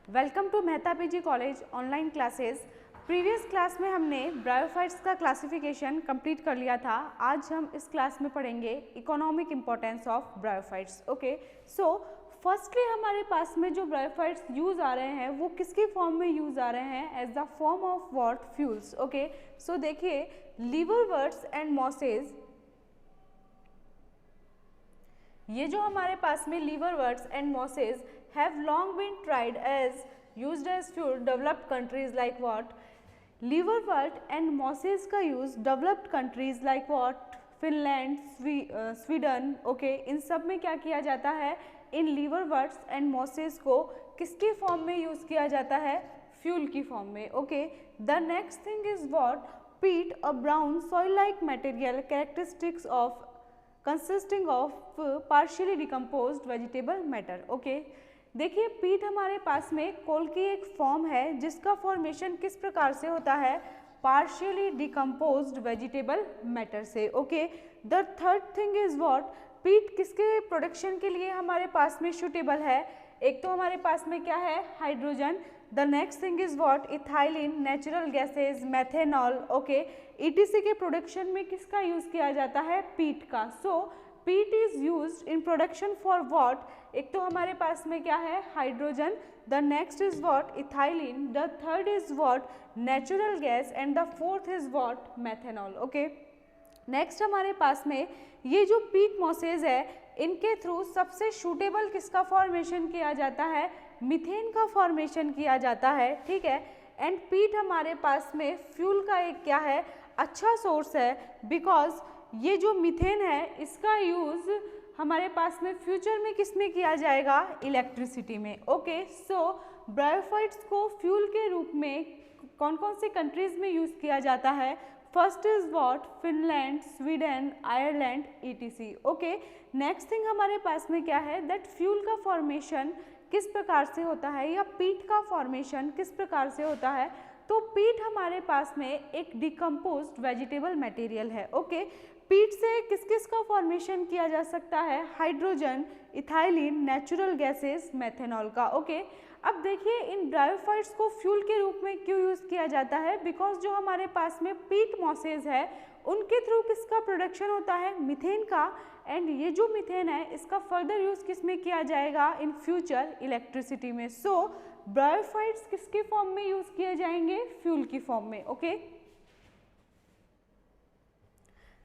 Welcome to Mehta PG college online classes. Previous class में हमने bryophytes का क्लासिफिकेशन कंप्लीट कर लिया था। आज हम इस क्लास में पढ़ेंगे economic importance of bryophytes. Okay, so firstly हमारे पास में जो ब्रायोफाइट्स यूज़ आ रहे हैं वो किसकी फॉर्म में यूज़ आ रहे हैं? As the form of what? Fuels. Okay, so देखिए लीवरवर्ट्स एंड मॉसेज, ये जो हमारे पास में liverworts and mosses have long been tried as used as fuel developed countries like what? Liverwort and mosses का use developed countries like what? Finland, Sweden, okay, इन सब में क्या किया जाता है? इन लीवरवर्ट्स एंड मॉसेस को किसकी फॉर्म में यूज़ किया जाता है? फ्यूल की फॉर्म में। Okay, the next thing is what? Peat, a brown soil like material characteristics of consisting of partially decomposed vegetable matter. Okay, देखिए पीट हमारे पास में कोल की एक फॉर्म है जिसका फॉर्मेशन किस प्रकार से होता है? पार्शियली डिकम्पोज्ड वेजिटेबल मैटर से। Okay, the third thing is what? पीट किसके प्रोडक्शन के लिए हमारे पास में सूटेबल है? एक तो हमारे पास में क्या है? Hydrogen. The next thing is what? Ethylene, natural gases, methanol. Okay, etc के प्रोडक्शन में किसका यूज किया जाता है? पीट का। सो पीट is used in production for what? एक तो हमारे पास में क्या है? Hydrogen. The next is what? Ethylene. The third is what? Natural gas and the fourth is what? Methanol. Okay, next हमारे पास में ये जो पीट मॉसेज है इनके थ्रू सबसे सूटेबल किसका फॉर्मेशन किया जाता है? मीथेन का फॉर्मेशन किया जाता है। ठीक है, एंड पीट हमारे पास में फ्यूल का एक क्या है? अच्छा सोर्स है, बिकॉज ये जो मीथेन है इसका यूज़ हमारे पास में फ्यूचर में किस में किया जाएगा? इलेक्ट्रिसिटी में। ओके, सो ब्रायोफाइट्स को फ्यूल के रूप में कौन कौन से कंट्रीज में यूज़ किया जाता है? First is what? Finland, Sweden, Ireland, etc. Okay, next thing हमारे पास में क्या है? दैट फ्यूल का फॉर्मेशन किस प्रकार से होता है या पीट का फॉर्मेशन किस प्रकार से होता है? तो पीट हमारे पास में एक डिकम्पोज्ड वेजिटेबल मटेरियल है। ओके, पीट से किस किस का फॉर्मेशन किया जा सकता है? Hydrogen, ethylene, natural gases, methanol का। ओके, अब देखिए इन ब्रायोफाइट्स को फ्यूल के रूप में क्यों यूज़ किया जाता है? बिकॉज जो हमारे पास में पीट मॉसेज है उनके थ्रू किसका प्रोडक्शन होता है? मीथेन का। एंड ये जो मीथेन है इसका फर्दर यूज़ किस में किया जाएगा? इन फ्यूचर इलेक्ट्रिसिटी में। सो ब्रायोफाइट्स किसके फॉर्म में यूज़ किए जाएंगे? फ्यूल की फॉर्म में। Okay,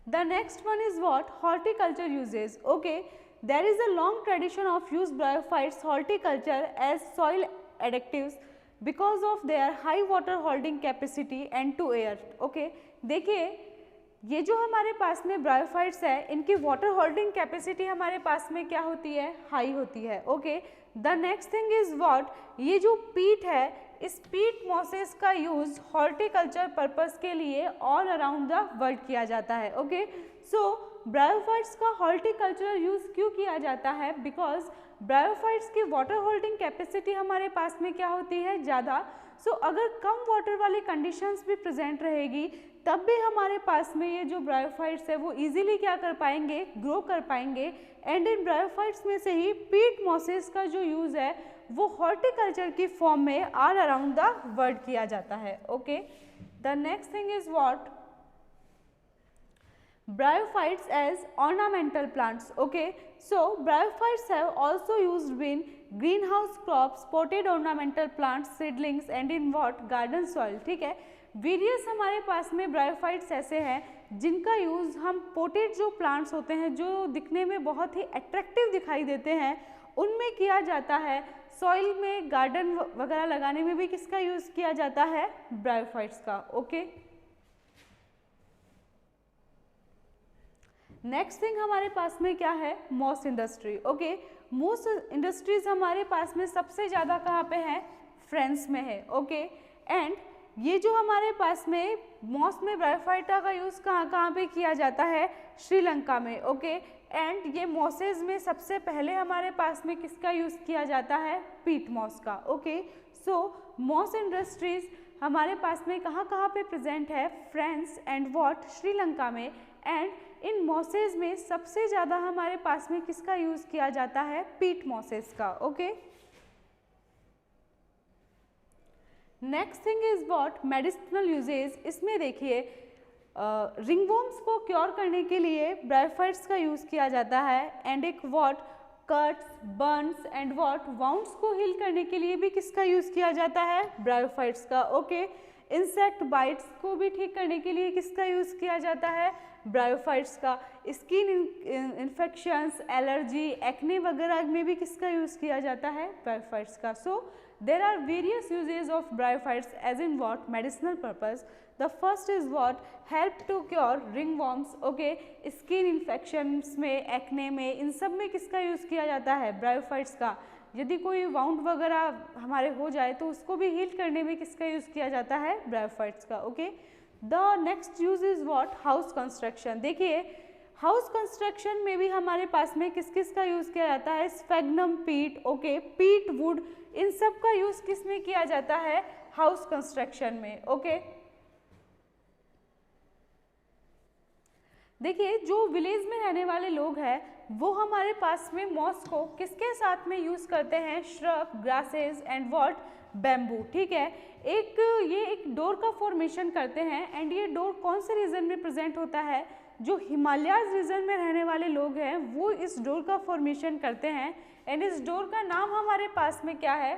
the next one is what? Horticulture uses. Okay, there is a long tradition of use bryophytes horticulture as soil additives because of their high water holding capacity and to air. Okay, देखिए ये जो हमारे पास में bryophytes है इनकी water holding capacity हमारे पास में क्या होती है? हाई होती है। Okay, the next thing is what? ये जो पीट है इस पीट मॉसेस का यूज हॉर्टिकल्चर पर्पस के लिए ऑल अराउंड द वर्ल्ड किया जाता है। ओके, सो ब्रायोफाइट्स का हॉर्टिकल्चरल यूज क्यों किया जाता है? बिकॉज ब्रायोफाइट्स की वाटर होल्डिंग कैपेसिटी हमारे पास में क्या होती है? ज़्यादा। सो अगर कम वाटर वाली कंडीशंस भी प्रेजेंट रहेगी तब भी हमारे पास में ये जो ब्रायोफाइट्स है वो इजीली क्या कर पाएंगे? ग्रो कर पाएंगे। एंड इन ब्रायोफाइट्स में से ही पीट मॉसेस का जो यूज़ है वो हॉर्टिकल्चर की फॉर्म में ऑल अराउंड द वर्ल्ड किया जाता है। Okay, the next thing is what? Bryophytes as ornamental plants. Okay, so bryophytes have also used in greenhouse crops, potted ornamental plants, seedlings and in what? Garden soil. ठीक है, various हमारे पास में bryophytes ऐसे हैं जिनका यूज़ हम potted जो प्लांट्स होते हैं जो दिखने में बहुत ही अट्रैक्टिव दिखाई देते हैं उनमें किया जाता है। सॉइल में गार्डन वगैरह लगाने में भी किसका यूज़ किया जाता है? ब्रायोफाइट्स का। ओके, नेक्स्ट थिंग हमारे पास में क्या है? Moss industry. Okay, moss industries हमारे पास में सबसे ज़्यादा कहाँ पे है? फ्रांस में है। ओके, एंड ये जो हमारे पास में मॉस में ब्रायोफाइटा का यूज़ कहाँ कहाँ पे किया जाता है? श्रीलंका में। ओके, एंड ये मॉसेज में सबसे पहले हमारे पास में किसका यूज़ किया जाता है? पीट मॉस का। ओके, सो मॉस इंडस्ट्रीज हमारे पास में कहाँ कहाँ पे प्रेजेंट है? France and what? श्रीलंका में। एंड इन मॉसेज में सबसे ज़्यादा हमारे पास में किसका यूज़ किया जाता है? पीट मॉसेज का। Okay, next thing is what medicinal uses. इसमें देखिए रिंगवॉर्म्स को क्योर करने के लिए ब्रायोफाइट्स का यूज़ किया जाता है एंड एक what cuts Burns and what wounds को हील करने के लिए भी किसका यूज़ किया जाता है, ब्रायोफाइट्स का। ओके इंसेक्ट बाइट्स को भी ठीक करने के लिए किसका यूज़ किया जाता है, ब्रायोफाइट्स का। स्किन इन्फेक्शंस एलर्जी एक्ने वगैरह में भी किसका यूज़ किया जाता है, ब्रायोफाइट्स का। सो there are various uses of bryophytes as in what medicinal purpose. The first is what help to cure ringworms. okay skin infections में acne में इन सब में किसका यूज़ किया जाता है, ब्रायोफाइट्स का। यदि कोई वाउंड वगैरह हमारे हो जाए तो उसको भी हील करने में किसका यूज़ किया जाता है, ब्रायोफाइट्स का। Okay the next use is what house construction. देखिए हाउस कंस्ट्रक्शन में भी हमारे पास में किस किस का यूज़ किया जाता है, स्फेग्नम पीट, ओके पीट वुड, इन सब का यूज़ किस में किया जाता है, हाउस कंस्ट्रक्शन में। ओके देखिए जो विलेज में रहने वाले लोग हैं वो हमारे पास में मॉस को किसके साथ में यूज़ करते हैं, shrub grasses and what bamboo. ठीक है ये एक डोर का फॉर्मेशन करते हैं एंड ये डोर कौन से रीजन में प्रेजेंट होता है, जो हिमालयाज रीजन में रहने वाले लोग हैं वो इस डोर का फॉर्मेशन करते हैं एंड इस डोर का नाम हमारे पास में क्या है,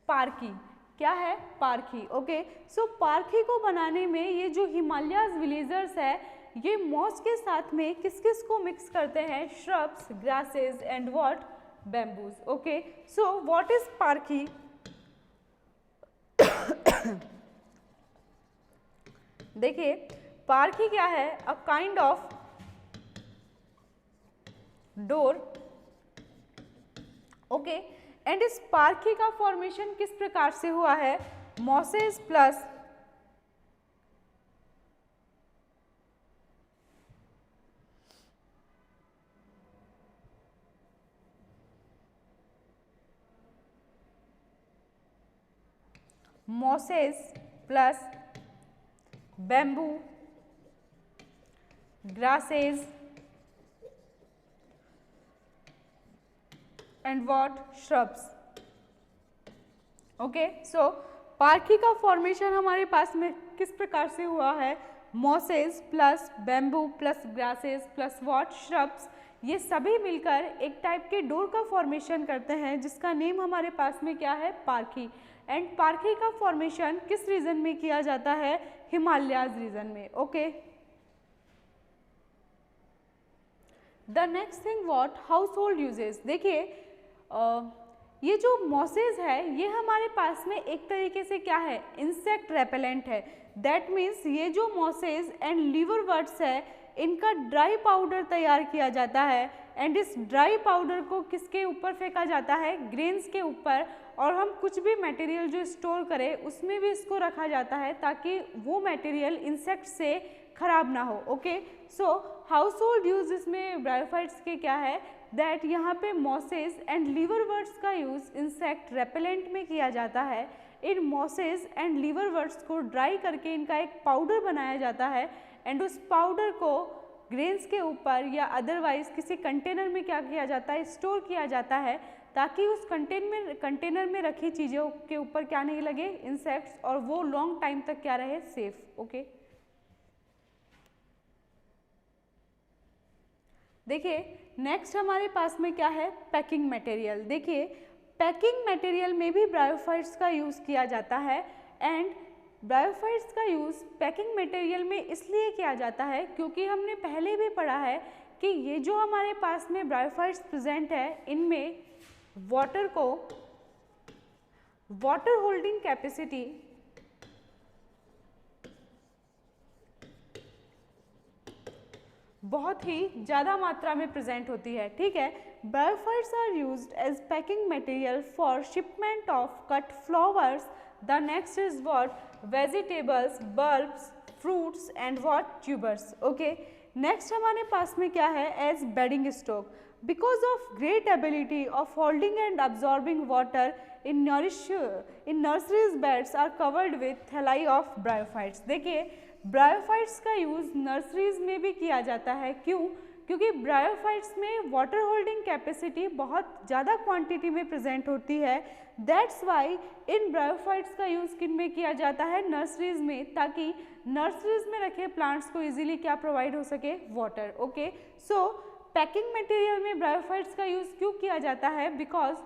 पारकी। क्या है, पारखी। ओके सो पारखी को बनाने में ये जो हिमालयाज विलेजर्स है ये मॉस के साथ में किस किस को मिक्स करते हैं, shrubs grasses and what bamboos. Okay so what is पारखी, देखिए पारखी क्या है, a kind of door. Okay and इस पारखी का फॉर्मेशन किस प्रकार से हुआ है, mosses plus bamboo grasses and what shrubs. Okay so पारखी का फॉर्मेशन हमारे पास में किस प्रकार से हुआ है, mosses plus bamboo plus grasses plus what shrubs, ये सभी मिलकर एक टाइप के डोर का फॉर्मेशन करते हैं जिसका नेम हमारे पास में क्या है, पारखी। एंड पारखी का फॉर्मेशन किस रीजन में किया जाता है, हिमालयाज रीजन में। Okay the next thing what house hold uses. देखिए ये जो मॉसेस है ये हमारे पास में एक तरीके से क्या है, इंसेक्ट रेपेलेंट है। दैट मीन्स ये जो मॉसेस एंड लीवरवर्ट्स है इनका ड्राई पाउडर तैयार किया जाता है एंड इस ड्राई पाउडर को किसके ऊपर फेंका जाता है, ग्रेन्स के ऊपर, और हम कुछ भी मटेरियल जो स्टोर करें उसमें भी इसको रखा जाता है ताकि वो मटेरियल इंसेक्ट से खराब ना हो। Okay so house hold use इसमें ब्रायोफाइट्स के क्या है, दैट यहाँ पे मॉसेस एंड लीवरवर्ट्स का यूज़ इंसेक्ट रेपेलेंट में किया जाता है। इन मॉसेस एंड लीवरवर्ट्स को ड्राई करके इनका एक पाउडर बनाया जाता है एंड उस पाउडर को ग्रेन्स के ऊपर या अदरवाइज किसी कंटेनर में क्या किया जाता है, स्टोर किया जाता है ताकि उस कंटेनर में रखी चीज़ों के ऊपर क्या नहीं लगे, इंसेक्ट्स, और वो लॉन्ग टाइम तक क्या रहे, सेफ। ओके देखिए नेक्स्ट हमारे पास में क्या है, पैकिंग मटेरियल। देखिए पैकिंग मटेरियल में भी ब्रायोफाइट्स का यूज़ किया जाता है एंड ब्रायोफाइट्स का यूज़ पैकिंग मटेरियल में इसलिए किया जाता है क्योंकि हमने पहले भी पढ़ा है कि ये जो हमारे पास में ब्रायोफाइट्स प्रेजेंट है इनमें वाटर होल्डिंग कैपेसिटी बहुत ही ज़्यादा मात्रा में प्रेजेंट होती है। ठीक है bryophytes are used as packing material for shipment of cut flowers. The next is what, vegetables, bulbs, fruits and what, tubers. Okay next हमारे पास में क्या है, as bedding stock. Because of great ability of holding and absorbing water in nurseries beds are covered with thalli of bryophytes. देखिए bryophytes का use nurseries में भी किया जाता है। क्यों? क्योंकि ब्रायोफाइट्स में वाटर होल्डिंग कैपेसिटी बहुत ज़्यादा क्वांटिटी में प्रेजेंट होती है। दैट्स वाई इन ब्रायोफाइट्स का यूज़ किन में किया जाता है, नर्सरीज में, ताकि नर्सरीज में रखे प्लांट्स को इजीली क्या प्रोवाइड हो सके, वाटर। ओके, सो पैकिंग मटेरियल में ब्रायोफाइट्स का यूज़ क्यों किया जाता है, बिकॉज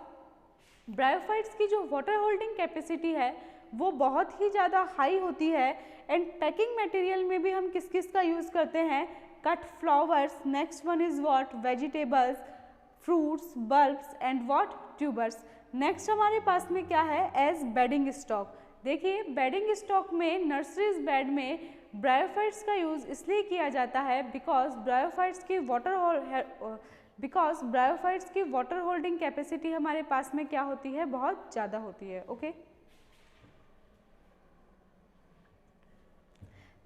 ब्रायोफाइट्स की जो वाटर होल्डिंग कैपेसिटी है वो बहुत ही ज़्यादा हाई होती है। एंड पैकिंग मटेरियल में भी हम किस किस का यूज़ करते हैं, cut flowers, next one is what, vegetables, fruits, bulbs and what, tubers. Next हमारे पास में क्या है, एज बेडिंग स्टॉक। देखिए बेडिंग स्टॉक में, नर्सरीज बेड में ब्रायोफाइट्स का यूज़ इसलिए किया जाता है बिकॉज ब्रायोफाइट्स की वाटर होल्डिंग कैपेसिटी हमारे पास में क्या होती है, बहुत ज़्यादा होती है। ओके,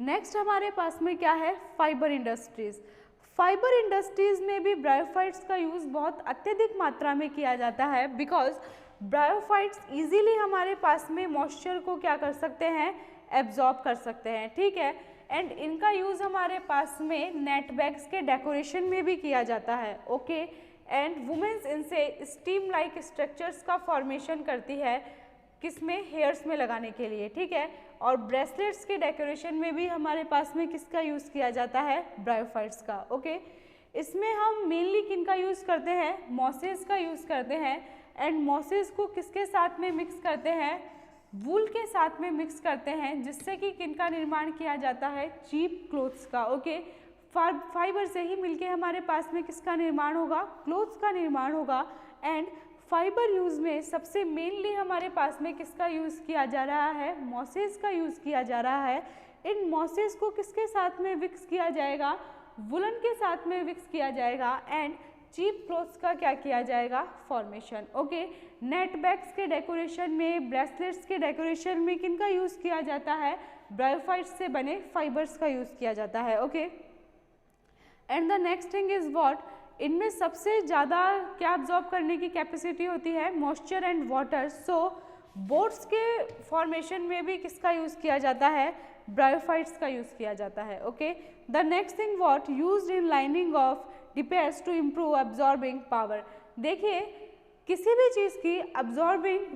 नेक्स्ट हमारे पास में क्या है, फाइबर इंडस्ट्रीज। फाइबर इंडस्ट्रीज में भी ब्रायोफाइट्स का यूज़ बहुत अत्यधिक मात्रा में किया जाता है बिकॉज ब्रायोफाइट्स इजीली हमारे पास में मॉइस्चर को क्या कर सकते हैं, एब्जॉर्ब कर सकते हैं। ठीक है, एंड इनका यूज़ हमारे पास में नेट बैग्स के डेकोरेशन में भी किया जाता है। ओके, एंड वुमेन्स इनसे स्टीम लाइक स्ट्रक्चर्स का फॉर्मेशन करती है, किसमें, हेयर्स में लगाने के लिए। ठीक है, और ब्रेसलेट्स के डेकोरेशन में भी हमारे पास में किसका यूज़ किया जाता है, ब्रायोफाइट्स का। ओके, इसमें हम मेनली किनका यूज़ करते हैं, मॉसेस का यूज़ करते हैं। एंड मॉसेस को किसके साथ में मिक्स करते हैं, वूल के साथ में मिक्स करते हैं, जिससे कि किनका निर्माण किया जाता है, चीप क्लोथ्स का। ओके, फाइबर से ही मिलके हमारे पास में किसका निर्माण होगा, क्लोथ्स का निर्माण होगा। एंड फाइबर यूज़ में सबसे मेनली हमारे पास में किसका यूज़ किया जा रहा है, मॉसेस का यूज़ किया जा रहा है। इन मॉसेस को किसके साथ में मिक्स किया जाएगा, वुलन के साथ में मिक्स किया जाएगा। एंड चीप क्लोथ्स का क्या किया जाएगा, फॉर्मेशन। ओके, नेट बैग्स के डेकोरेशन में, ब्रेसलेट्स के डेकोरेशन में किनका यूज़ किया जाता है, ब्रायोफाइट्स से बने फाइबर्स का यूज़ किया जाता है। Okay, and the next thing is what, इनमें सबसे ज़्यादा क्या अब्जॉर्ब करने की कैपेसिटी होती है, moisture and water. So boats के फॉर्मेशन में भी किसका यूज़ किया जाता है, ब्रायोफाइट्स का यूज़ किया जाता है। Okay, the next thing what, used in lining of diapers to improve absorbing power. देखिए किसी भी चीज़ की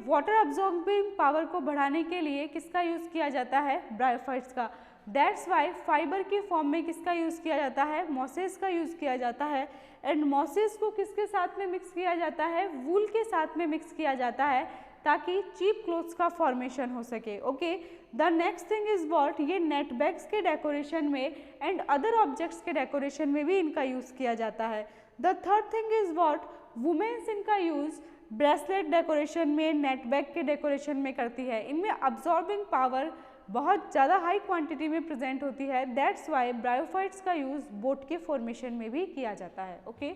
वाटर अब्जॉर्बिंग पावर को बढ़ाने के लिए किसका यूज़ किया जाता है, ब्रायोफाइट्स का। दैट्स वाई फाइबर की फॉर्म में किसका यूज़ किया जाता है, मॉसेस का यूज़ किया जाता है। एंड मॉसेस को किसके साथ में मिक्स किया जाता है, वूल के साथ में मिक्स किया जाता है, ताकि चीप क्लोथ्स का फॉर्मेशन हो सके। Okay, the next thing is what, ये नेट बैग्स के डेकोरेशन में एंड अदर ऑब्जेक्ट्स के डेकोरेशन में भी इनका यूज़ किया जाता है। The third thing is what, women's इनका यूज़ ब्रेसलेट डेकोरेशन में, नेट बैग के डेकोरेशन में करती है। इनमें अब्जॉर्बिंग पावर बहुत ज़्यादा हाई क्वांटिटी में प्रेजेंट होती है। दैट्स वाई ब्रायोफाइट्स का यूज़ बोट के फॉर्मेशन में भी किया जाता है। ओके,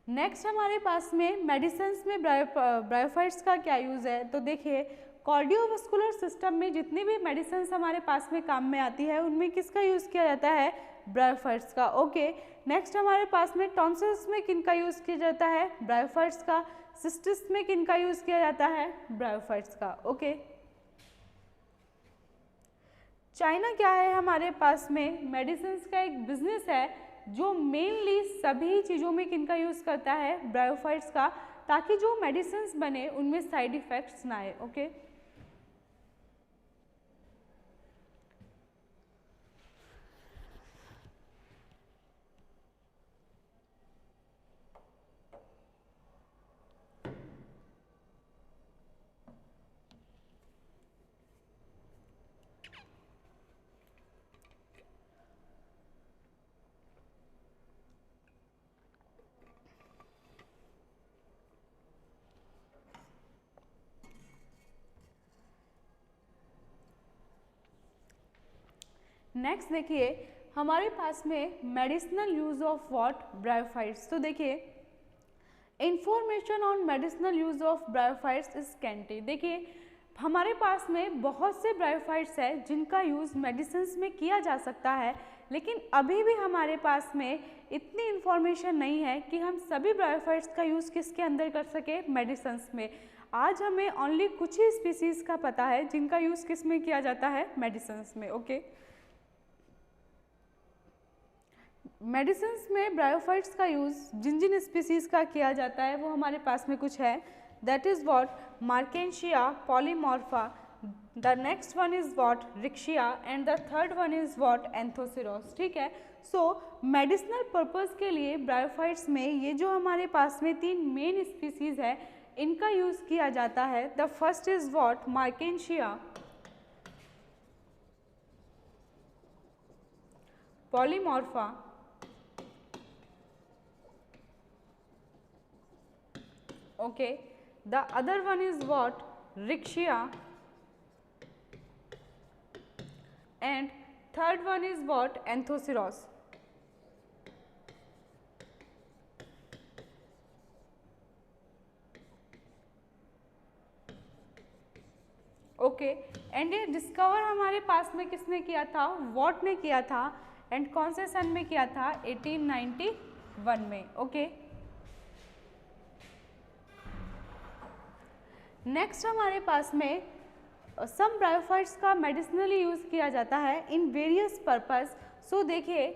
नेक्स्ट हमारे पास में मेडिसिन्स में ब्रायोफाइट्स का क्या यूज़ है। तो देखिए कार्डियोवास्कुलर सिस्टम में जितनी भी मेडिसिन्स हमारे पास में काम में आती है उनमें किसका यूज़ किया जाता है, ब्रायोफाइट्स का। ओके, नेक्स्ट हमारे पास में टॉन्सिल्स में किनका यूज़ किया जाता है, ब्रायोफाइट्स का। सिस्टिस में किनका यूज़ किया जाता है, ब्रायोफाइट्स का। ओके, चाइना क्या है हमारे पास में, मेडिसिन्स का एक बिजनेस है जो मेनली सभी चीज़ों में किनका यूज़ करता है, ब्रायोफाइट्स का, ताकि जो मेडिसिन्स बने उनमें साइड इफ़ेक्ट्स ना आए। ओके, नेक्स्ट देखिए हमारे पास में medicinal use of what, bryophytes. तो देखिए information on medicinal use of bryophytes is scanty. देखिए हमारे पास में बहुत से ब्रायोफाइट्स है जिनका यूज़ मेडिसिन्स में किया जा सकता है, लेकिन अभी भी हमारे पास में इतनी इन्फॉर्मेशन नहीं है कि हम सभी ब्रायोफाइट्स का यूज़ किसके अंदर कर सके, मेडिसिन्स में। आज हमें ओनली कुछ ही स्पीसीज़ का पता है जिनका यूज़ किस में किया जाता है, मेडिसिन्स में। ओके, मेडिसिन्स में ब्रायोफाइट्स का यूज़ जिन जिन स्पीसीज़ का किया जाता है वो हमारे पास में कुछ है, that is what Marchantia polymorpha, the next one is what Riccia and the third one is what Anthoceros. ठीक है, सो मेडिसिनल पर्पज़ के लिए ब्रायोफाइट्स में ये जो हमारे पास में 3 मेन स्पीसीज़ है इनका यूज़ किया जाता है। The first is what Marchantia polymorpha, okay, the other one is what Rixia and third one is what Anthosiros. Okay, and ये डिस्कवर हमारे पास में किसने किया था, वॉट ने किया था, एंड कौन से सन में किया था, 1891 में। ओके, नेक्स्ट हमारे पास में सम ब्रायोफाइट्स का मेडिसिनली यूज़ किया जाता है इन वेरियस पर्पस। सो देखिए,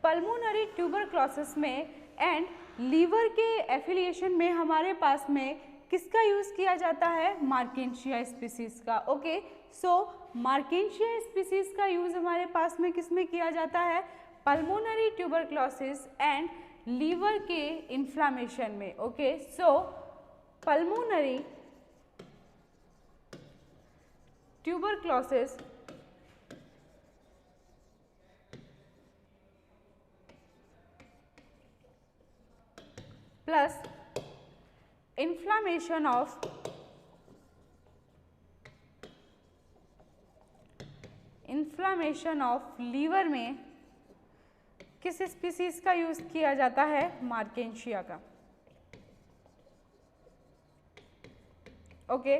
पल्मोनरी ट्यूबरक्लोसिस में एंड लीवर के एफिलिएशन में हमारे पास में किसका यूज़ किया जाता है, मार्केंशिया स्पीसीज़ का। ओके, सो मार्केंशिया स्पीसीज़ का यूज़ हमारे पास में किस में किया जाता है, पल्मोनरी ट्यूबरक्लोसिस एंड लीवर के इन्फ्लामेशन में। Okay, so pulmonary tuberculosis plus inflammation of liver में किस स्पीसीज का यूज किया जाता है, मार्केंशिया का। ओके,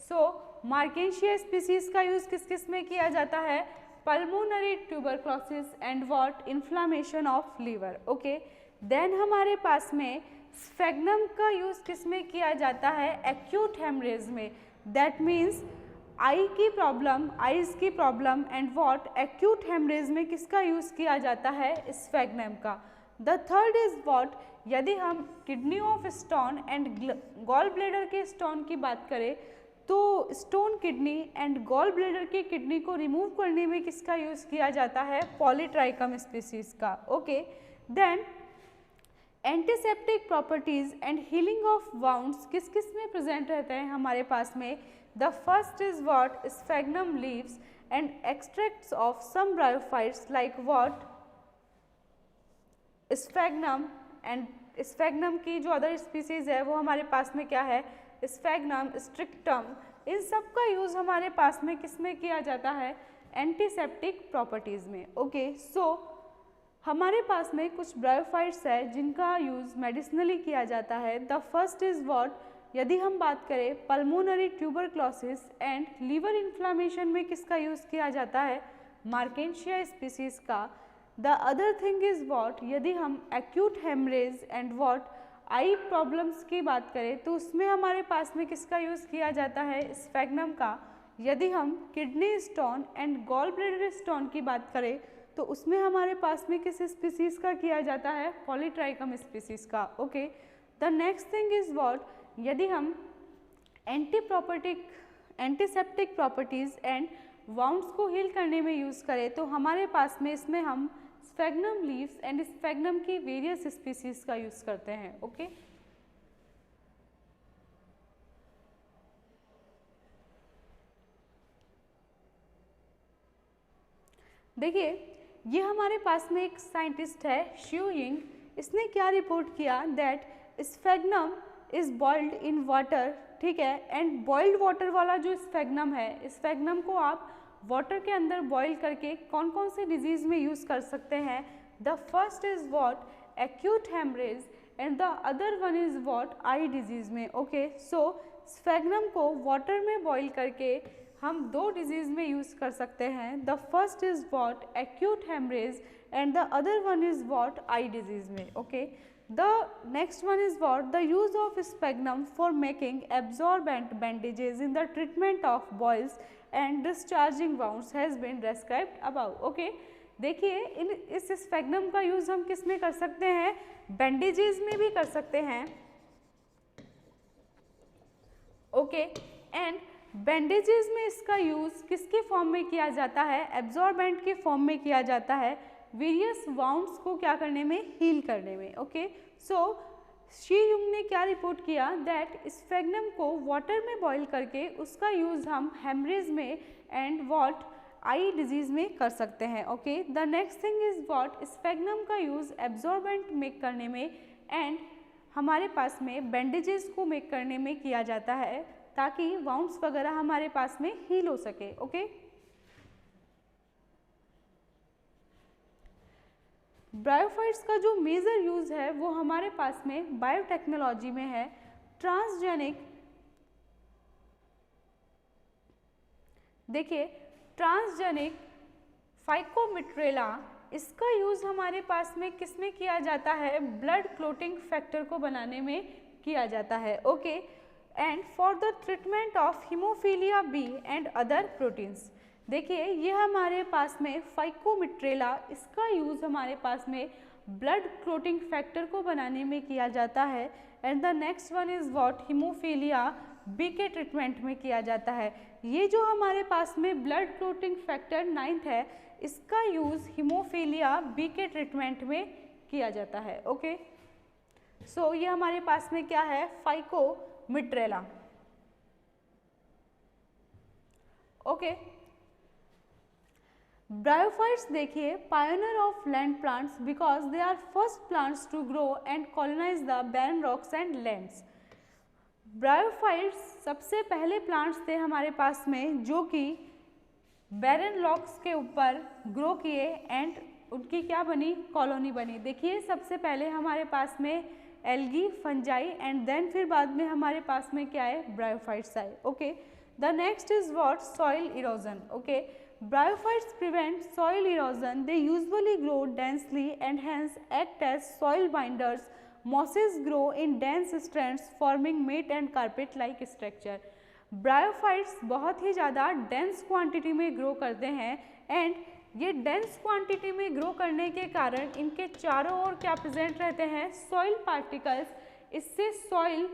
सो मार्केंशिया स्पीसीज का यूज किस किस में किया जाता है, pulmonary tuberculosis and what inflammation of liver. Okay, then हमारे पास में स्फेग्नम का यूज किस में किया जाता है, एक्यूट हेमरेज में। दैट मीन्स आई की प्रॉब्लम, आईज की problem and what acute haemorrhage में किसका यूज किया जाता है, स्फेग्नम का। द थर्ड इज व्हाट, यदि हम kidney of stone and gall bladder के स्टोन की बात करें तो stone kidney and gall bladder की किडनी को रिमूव करने में किसका यूज़ किया जाता है, पॉलीट्राइकम स्पीसीज का। Okay, then antiseptic properties and healing of wounds किस किस में प्रेजेंट रहते हैं हमारे पास में। The first is what Sphagnum leaves and extracts of some bryophytes like what Sphagnum, and Sphagnum की जो अदर स्पीसीज है वो हमारे पास में क्या है, स्फेग्नम, स्ट्रिक्टम, इन सब का यूज़ हमारे पास में किस में किया जाता है, एंटीसेप्टिक प्रॉपर्टीज़ में। ओके, सो हमारे पास में कुछ ब्रायोफाइट्स है जिनका यूज़ मेडिसिनली किया जाता है। द फर्स्ट इज़ व्हाट, यदि हम बात करें pulmonary tuberculosis and liver inflammation में किसका यूज़ किया जाता है, मार्केंशिया स्पीसीज़ का। The other thing is what, यदि हम acute haemorrhage and what eye problems की बात करें तो उसमें हमारे पास में किसका यूज़ किया जाता है, स्फेग्नम का। यदि हम kidney stone and gall bladder stone की बात करें तो उसमें हमारे पास में किस स्पीसीज़ का किया जाता है, पॉलीट्राइकम स्पीसीज़ का। Okay, the next thing is what, यदि हम एंटीसेप्टिक प्रॉपर्टीज़ एंड वाउंड्स को हील करने में यूज़ करें तो हमारे पास में इसमें हम स्फेग्नम लीव्स एंड स्फेग्नम की वेरियस स्पीसीज का यूज़ करते हैं। ओके, देखिए ये हमारे पास में एक साइंटिस्ट है शिउ यिंग, इसने क्या रिपोर्ट किया, that स्फेग्नम is boiled in water. ठीक है, एंड बॉइल्ड वाटर वाला जो स्फेग्नम है, स्फेग्नम को आप वाटर के अंदर बॉईल करके कौन कौन से डिजीज़ में यूज़ कर सकते हैं। The first is what, acute haemorrhage and the other one is what, eye disease में। ओके, सो स्फेग्नम को वाटर में बॉईल करके हम दो डिजीज़ में यूज़ कर सकते हैं. The first is what acute haemorrhage and the other one is what eye disease में. Okay, the next one is what the use of sphagnum for making absorbent bandages in the treatment of boils and discharging wounds has been described about. ओके, देखिए इस sphagnum का use हम किस में कर सकते हैं, बैंडेजेस में भी कर सकते हैं. ओके, एंड बैंडेजेस में इसका यूज़ किसके फॉर्म में किया जाता है, एब्जॉर्बेंट के फॉर्म में किया जाता है, वेरियस वाउंड्स को क्या करने में, हील करने में. ओके, सो शी युंग ने क्या रिपोर्ट किया दैट स्पेग्नम को वाटर में बॉईल करके उसका यूज़ हम हेमरेज में एंड वॉट आई डिजीज़ में कर सकते हैं. Okay, the next thing is what sphagnum का यूज़ एब्जॉर्बेंट मेक करने में एंड हमारे पास में बैंडेजेस को मेक करने में किया जाता है ताकि वाउंड्स वगैरह हमारे पास में हील हो सके. ओके, ब्रायोफाइट्स का जो मेजर यूज़ है वो हमारे पास में बायोटेक्नोलॉजी में है. ट्रांसजेनिक, देखिए ट्रांसजेनिक फाइकोमिट्रेला, इसका यूज़ हमारे पास में किस में किया जाता है, ब्लड क्लोटिंग फैक्टर को बनाने में किया जाता है. Okay, and for the treatment of haemophilia B and other proteins. देखिए ये हमारे पास में फाइकोमिट्रेला, इसका यूज़ हमारे पास में ब्लड क्लोटिंग फैक्टर को बनाने में किया जाता है. And the next one is what haemophilia B के ट्रीटमेंट में किया जाता है. ये जो हमारे पास में ब्लड क्लोटिंग फैक्टर 9th है, इसका यूज़ हीमोफीलिया बी के ट्रीटमेंट में किया जाता है. ओके, सो ये हमारे पास में क्या है, फाइकोमिट्रेला. ओके, ब्रायोफाइट्स देखिए pioneer of land plants because they are first plants to grow and colonise the barren rocks and lands. Bryophytes सबसे पहले प्लांट्स थे हमारे पास में जो कि बैरन रॉक्स के ऊपर ग्रो किए एंड उनकी क्या बनी, कॉलोनी बनी. देखिए सबसे पहले हमारे पास में एल्गी, फंजाई एंड देन फिर बाद में हमारे पास में क्या है, ब्रायोफाइट्स आए. Okay, the next is what, soil erosion. Okay, bryophytes prevent soil erosion. They usually grow densely and hence act as soil binders. Mosses grow in dense strands forming mat and carpet like structure. Bryophytes बहुत ही ज़्यादा dense quantity में grow करते हैं and ये dense quantity में grow करने के कारण इनके चारों ओर क्या प्रेजेंट रहते हैं, सॉइल पार्टिकल्स. इससे सॉइल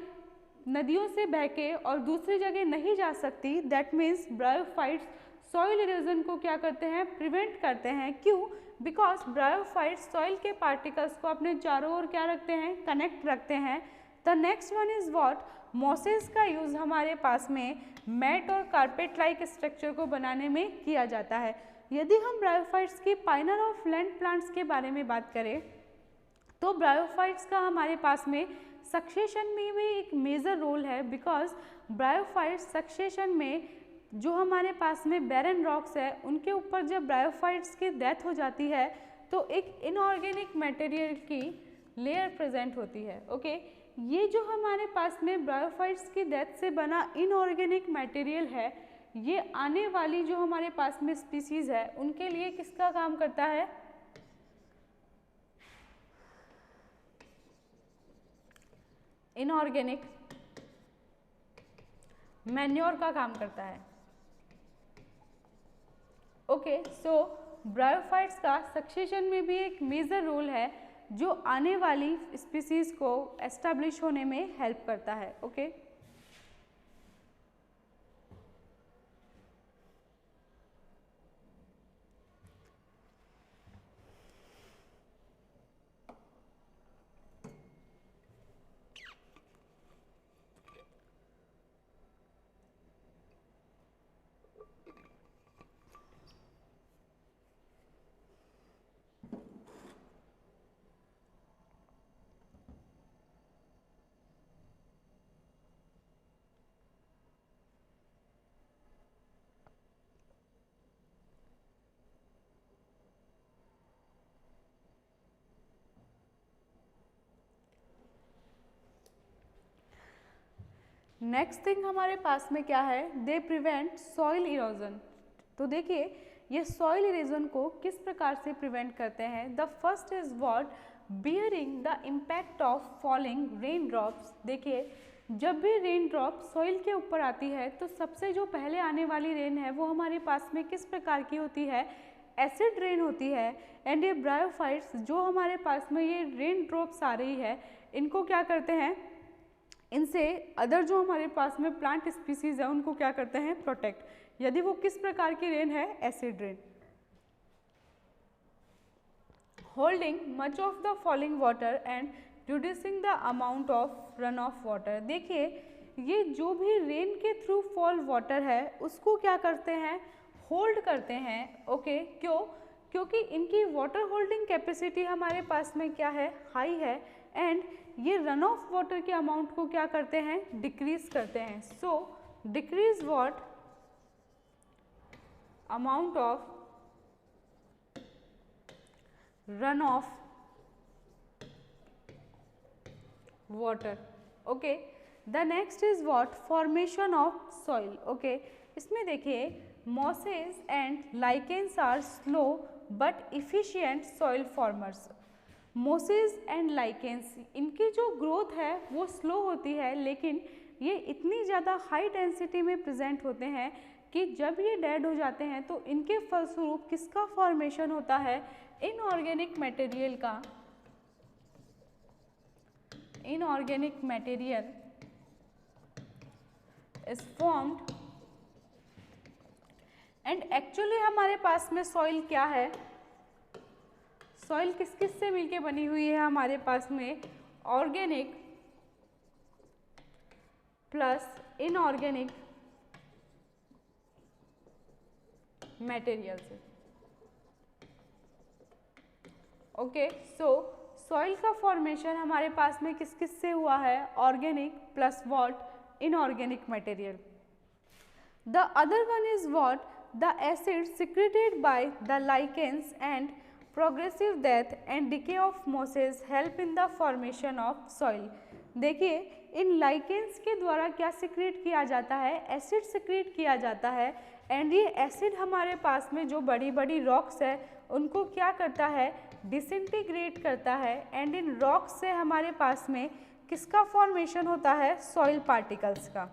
नदियों से बह के और दूसरी जगह नहीं जा सकती. That means bryophytes soil erosion को क्या करते हैं, प्रिवेंट करते हैं. क्यों, बिकॉज ब्रायोफाइट्स सॉइल के पार्टिकल्स को अपने चारों ओर क्या रखते हैं, कनेक्ट रखते हैं. The next one is what, mosses का यूज़ हमारे पास में मैट और कारपेट लाइक स्ट्रक्चर को बनाने में किया जाता है. यदि हम ब्रायोफाइट्स की पाइनर ऑफ लैंड प्लांट्स के बारे में बात करें तो ब्रायोफाइट्स का हमारे पास में सक्सेशन में भी एक मेजर रोल है. बिकॉज ब्रायोफाइट्स सक्सेशन में जो हमारे पास में बैरन रॉक्स है उनके ऊपर जब ब्रायोफाइट्स की डेथ हो जाती है तो एक इनऑर्गेनिक मटेरियल की लेयर प्रेजेंट होती है. ओके, ये जो हमारे पास में ब्रायोफाइट्स की डेथ से बना इनऑर्गेनिक मटेरियल है, ये आने वाली जो हमारे पास में स्पीसीज है उनके लिए किसका काम करता है, इनऑर्गेनिक मैन्योर का काम करता है. ओके, सो ब्रायोफाइट्स का सक्सेशन में भी एक मेजर रोल है जो आने वाली स्पीसीज को एस्टैब्लिश होने में हेल्प करता है. ओके, नेक्स्ट थिंग हमारे पास में क्या है, दे प्रिवेंट सॉइल इरोजन। तो देखिए ये सॉइल इरोजन को किस प्रकार से प्रिवेंट करते हैं। The first is what, bearing the impact of falling rain drops. देखिए जब भी रेन ड्रॉप सॉइल के ऊपर आती है तो सबसे जो पहले आने वाली रेन है वो हमारे पास में किस प्रकार की होती है, एसिड रेन होती है। एंड ये ब्रायोफाइट्स जो हमारे पास में ये रेन ड्रॉप्स आ रही है इनको क्या करते हैं, इनसे अदर जो हमारे पास में प्लांट स्पीसीज है उनको क्या करते हैं, प्रोटेक्ट। यदि वो किस प्रकार की रेन है, acid rain. Holding much of the falling water and reducing the amount of run off water. देखिए ये जो भी रेन के थ्रू फॉल वाटर है उसको क्या करते हैं, होल्ड करते हैं। ओके क्यों, क्योंकि इनकी वाटर होल्डिंग कैपेसिटी हमारे पास में क्या है, हाई है। एंड ये रन ऑफ वाटर के अमाउंट को क्या करते हैं, डिक्रीज करते हैं। So decrease what, amount of run off water. Okay, the next is what, formation of soil. Okay, इसमें देखिए mosses and lichens are slow but efficient soil formers. mosses and lichens इनकी जो ग्रोथ है वो slow होती है लेकिन ये इतनी ज़्यादा हाई डेंसिटी में प्रेजेंट होते हैं कि जब ये डेड हो जाते हैं तो इनके फलस्वरूप किसका फॉर्मेशन होता है, इनऑर्गेनिक मटेरियल का। Inorganic material is formed. And actually हमारे पास में सॉइल क्या है, सॉइल किस किस से मिलके बनी हुई है हमारे पास में, ऑर्गेनिक प्लस इनऑर्गेनिक मटेरियल से। ओके सो सॉइल का फॉर्मेशन हमारे पास में किस किस से हुआ है, organic plus what, inorganic material. The other one is what, the acid secreted by the lichens and progressive death and decay of mosses help in the formation of soil. देखिए इन लाइकेंस के द्वारा क्या सिक्रेट किया जाता है, acid secrete किया जाता है। एंड ये एसिड हमारे पास में जो बड़ी बड़ी रॉक्स है उनको क्या करता है, डिसइंटीग्रेट करता है। एंड इन रॉक्स से हमारे पास में किसका फॉर्मेशन होता है, सॉइल पार्टिकल्स का।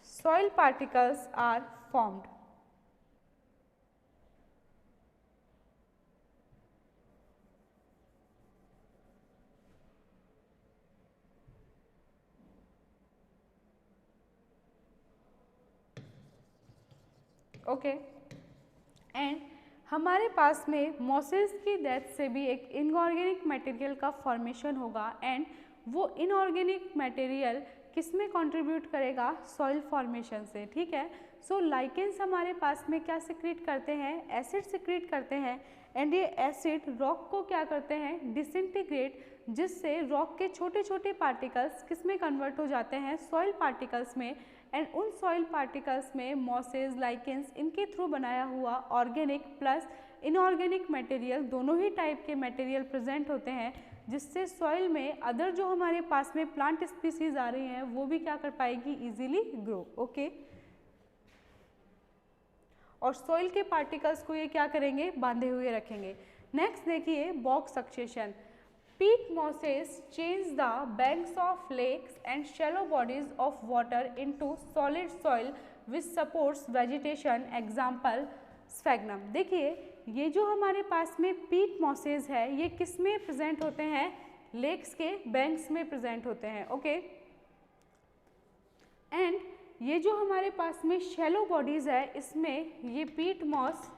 Soil particles are formed. Okay and हमारे पास में मॉसेस की डेथ से भी एक इनऑर्गेनिक मटेरियल का फॉर्मेशन होगा। एंड वो इनऑर्गेनिक मटेरियल किस में कंट्रीब्यूट करेगा, सॉइल फॉर्मेशन से। ठीक है, सो लाइकेंस हमारे पास में क्या सिक्रीट करते हैं, एसिड सिक्रीट करते हैं। एंड ये एसिड रॉक को क्या करते हैं, डिसइंटीग्रेट, जिससे रॉक के छोटे छोटे पार्टिकल्स किस में कन्वर्ट हो जाते हैं, सॉइल पार्टिकल्स में। एंड उन सॉइल पार्टिकल्स में मॉसेस, लाइकेंस, इनके थ्रू बनाया हुआ ऑर्गेनिक प्लस इनऑर्गेनिक मटेरियल दोनों ही टाइप के मटेरियल प्रेजेंट होते हैं, जिससे सॉइल में अदर जो हमारे पास में प्लांट स्पीसीज आ रही हैं वो भी क्या कर पाएगी, इजीली ग्रो। ओके, और सॉइल के पार्टिकल्स को ये क्या करेंगे, बांधे हुए रखेंगे। नेक्स्ट देखिए box succession. Peat mosses change the banks of lakes and shallow bodies of water into solid soil which supports vegetation. Example sphagnum. देखिए ये जो हमारे पास में पीट मॉसेज है ये किस में प्रेजेंट होते हैं, लेक्स के बैंक्स में प्रेजेंट होते हैं। ओके, एंड ये जो हमारे पास में शैलो बॉडीज है इसमें ये पीट मॉस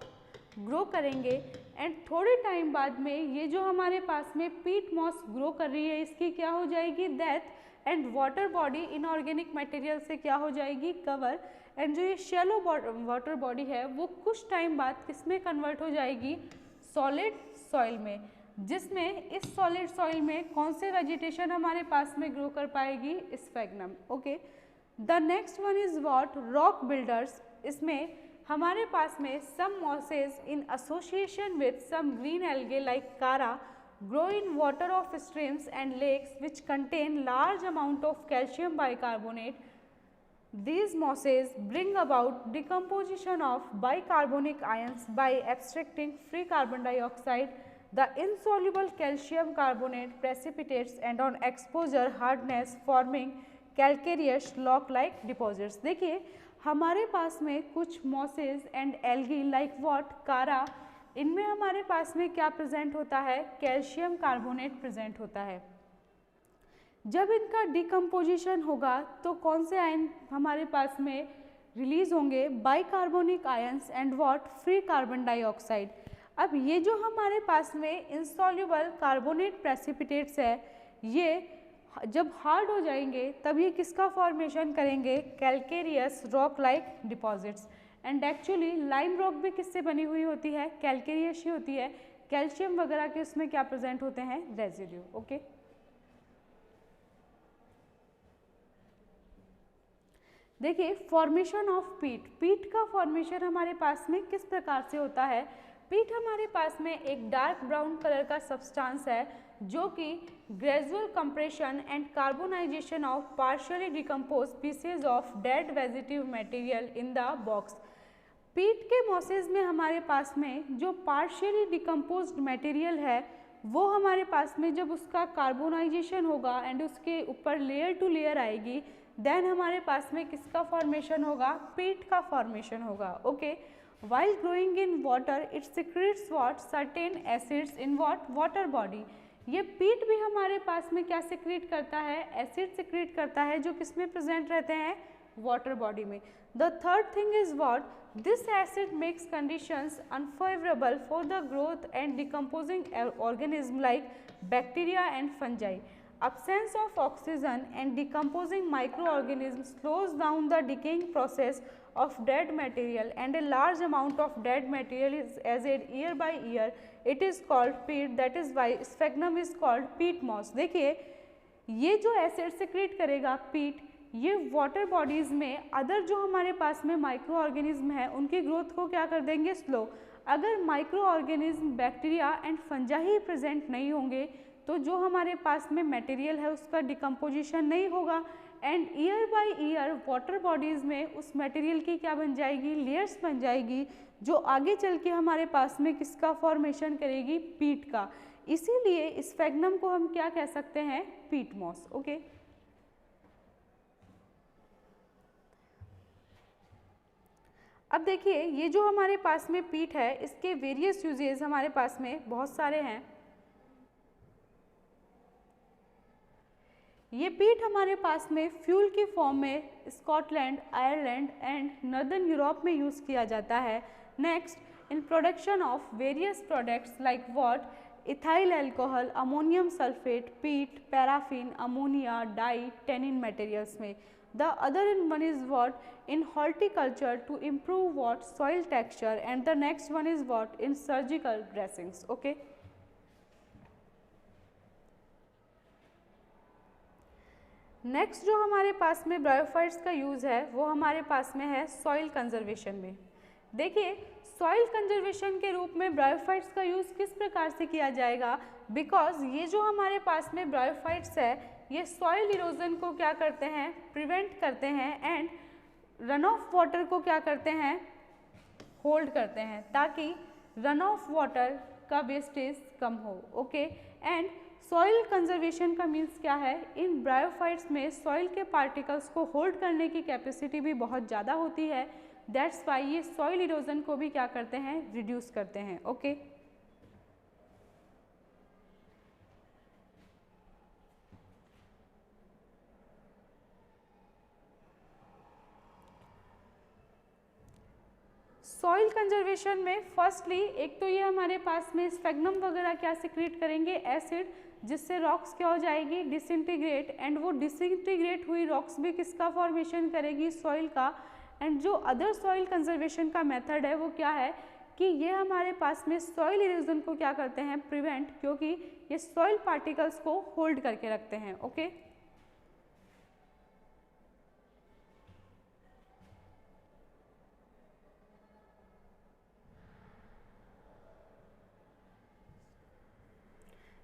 ग्रो करेंगे। एंड थोड़े टाइम बाद में ये जो हमारे पास में पीट मॉस ग्रो कर रही है इसकी क्या हो जाएगी, death. And water body inorganic material से क्या हो जाएगी, कवर। एंड जो ये शैलो वाटर बॉडी है वो कुछ टाइम बाद किसमें कन्वर्ट हो जाएगी, सॉलिड सॉइल में, जिसमें इस सॉलिड सॉइल में कौन से वेजिटेशन हमारे पास में ग्रो कर पाएगी, sphagnum. Okay, the next one is what, rock builders. इसमें हमारे पास में some mosses in association with some green algae like Chara grow in water of streams and lakes which contain large amount of calcium bicarbonate. These mosses bring about decomposition of bicarbonic ions by abstracting free carbon dioxide. The insoluble calcium carbonate precipitates and on exposure hardness forming calcareous lock like deposits. देखिए हमारे पास में कुछ masses and algae like what कारा, इनमें हमारे पास में क्या प्रेजेंट होता है, कैल्शियम कार्बोनेट प्रेजेंट होता है. जब इनका डिकम्पोजिशन होगा तो कौन से आयन हमारे पास में रिलीज होंगे, bicarbonic ions and what free carbon dioxide. अब ये जो हमारे पास में इंसॉल्युबल कार्बोनेट प्रेसिपिटेट्स है, ये जब हार्ड हो जाएंगे तब ये किसका फॉर्मेशन करेंगे, calcareous rock like deposits. And actually lime rock भी किससे बनी हुई होती है, कैल्केरियस ही होती है. कैल्शियम वगैरह के उसमें क्या प्रेजेंट होते हैं, रेजिड्यू. ओके देखिए फॉर्मेशन ऑफ पीट. पीट का फॉर्मेशन हमारे पास में किस प्रकार से होता है. पीट हमारे पास में एक डार्क ब्राउन कलर का सब्सटेंस है जो कि gradual compression and carbonisation of partially decompose pieces of dead vegetative material in the box. पीट के मॉसेज में हमारे पास में जो पार्शियली डिकम्पोज्ड मटेरियल है वो हमारे पास में जब उसका कार्बोनाइजेशन होगा एंड उसके ऊपर लेयर टू लेयर आएगी, देन हमारे पास में किसका फॉर्मेशन होगा, पीट का फॉर्मेशन होगा. Okay while growing in water it secretes what certain acids in what water body. ये पीट भी हमारे पास में क्या सिक्रीट करता है, एसिड सिक्रीट करता है जो किसमें प्रेजेंट रहते हैं, वाटर बॉडी में. The third thing is what, this acid makes conditions unfavourable for the growth and decomposing organism like bacteria and fungi. Absence of oxygen and decomposing microorganisms slows down the decaying process of dead material and a large amount of dead material is added year by year. It is called peat, that is why sphagnum is called peat moss. देखिए ये जो acid secrete करेगा पीट, ये water bodies में other जो हमारे पास में माइक्रो ऑर्गेनिज्म है उनकी ग्रोथ को क्या कर देंगे, स्लो. अगर micro organism bacteria and fungi present नहीं होंगे तो जो हमारे पास में मटेरियल है उसका डिकम्पोजिशन नहीं होगा and year by year water bodies में उस मटेरियल की क्या बन जाएगी, लेयर्स बन जाएगी जो आगे चल के हमारे पास में किसका फॉर्मेशन करेगी, पीट का. इसीलिए इस स्फैग्नम को हम क्या कह सकते हैं, पीट मॉस. ओके अब देखिए ये जो हमारे पास में पीट है इसके वेरियस यूजेस हमारे पास में बहुत सारे हैं. ये पीट हमारे पास में फ्यूल की फॉर्म में Scotland, Ireland and northern Europe में यूज़ किया जाता है. Next, in production of various products like what, ethyl alcohol, ammonium sulphate, peat, paraffin, ammonia, dye, tannin materials में. The other in one is what, in horticulture to improve what, soil texture. And the next one is what, in surgical dressings. Okay next जो हमारे पास में bryophytes का use है वो हमारे पास में है सॉइल कंजर्वेशन में. देखिए सॉइल कंजर्वेशन के रूप में ब्रायोफाइट्स का यूज़ किस प्रकार से किया जाएगा, बिकॉज ये जो हमारे पास में ब्रायोफाइट्स है ये सॉइल इरोजन को क्या करते हैं, प्रिवेंट करते हैं एंड रन ऑफ वाटर को क्या करते हैं, होल्ड करते हैं ताकि रन ऑफ वाटर का वेस्टेज कम हो. ओके एंड सॉइल कंजर्वेशन का मीन्स क्या है, इन ब्रायोफाइट्स में सॉइल के पार्टिकल्स को होल्ड करने की कैपेसिटी भी बहुत ज़्यादा होती है. दैट्स वाई ये सॉइल इरोजन को भी क्या करते हैं, रिड्यूस करते हैं. ओके सॉइल कंजर्वेशन में फर्स्टली एक तो ये हमारे पास में स्फैग्नम वगैरह क्या सिक्रीट करेंगे, एसिड, जिससे रॉक्स क्या हो जाएगी, डिसइंटीग्रेट. एंड वो डिसइंटीग्रेट हुई रॉक्स भी किसका फॉर्मेशन करेगी, सॉइल का. एंड जो अदर सॉइल कंजर्वेशन का मेथड है वो क्या है कि ये हमारे पास में सॉइल इरोजन को क्या करते हैं, प्रिवेंट, क्योंकि ये सॉइल पार्टिकल्स को होल्ड करके रखते हैं. ओके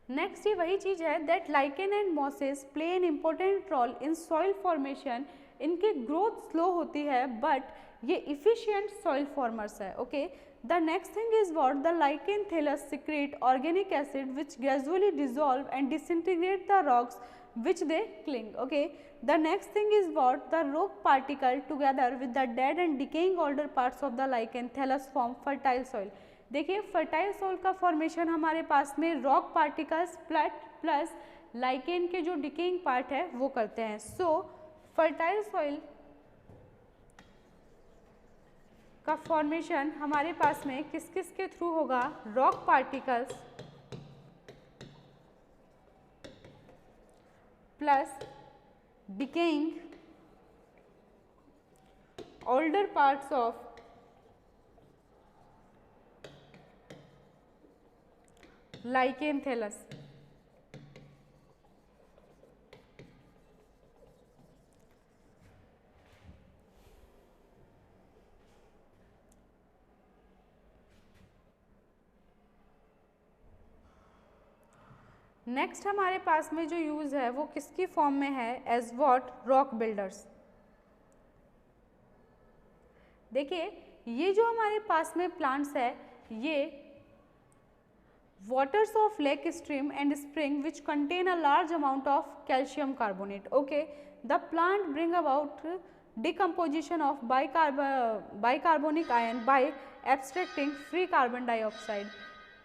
नेक्स्ट ये वही चीज़ है that lichen and mosses play an important role in soil formation, इनकी ग्रोथ स्लो होती है बट ये इफिशियंट सॉइल फॉर्मर्स है। Okay, the next thing is what the lichen thallus secrete organic acid which gradually dissolve and disintegrate the rocks which they cling. Okay, the next thing is what the rock particle together with the dead and decaying older parts of the lichen thallus form fertile soil. देखिए fertile soil का formation हमारे पास में rock particles plus lichen के जो decaying part है वो करते हैं। सो फर्टाइल सोइल का फॉर्मेशन हमारे पास में किस किस के थ्रू होगा, rock particles plus decaying older parts of lichen thallus. Next हमारे पास में जो यूज है वो किसकी फॉर्म में है, एज वॉट रॉक बिल्डर्स। देखिए ये जो हमारे पास में प्लांट्स है ये waters of lake stream and spring which contain a large amount of calcium carbonate. Okay, the plant bring about decomposition of bicarbonic ion by abstracting free carbon dioxide.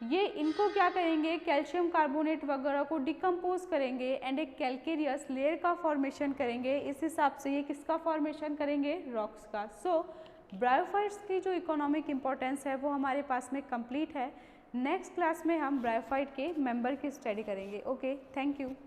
ये इनको क्या करेंगे, कैल्शियम कार्बोनेट वगैरह को decompose करेंगे and एक calcareous layer का formation करेंगे। इस हिसाब से ये किसका फॉर्मेशन करेंगे, रॉक्स का। सो ब्रायोफाइट्स की जो इकोनॉमिक इम्पोर्टेंस है वो हमारे पास में कंप्लीट है। नेक्स्ट क्लास में हम ब्रायोफाइट के मेंबर की स्टडी करेंगे। Okay, thank you.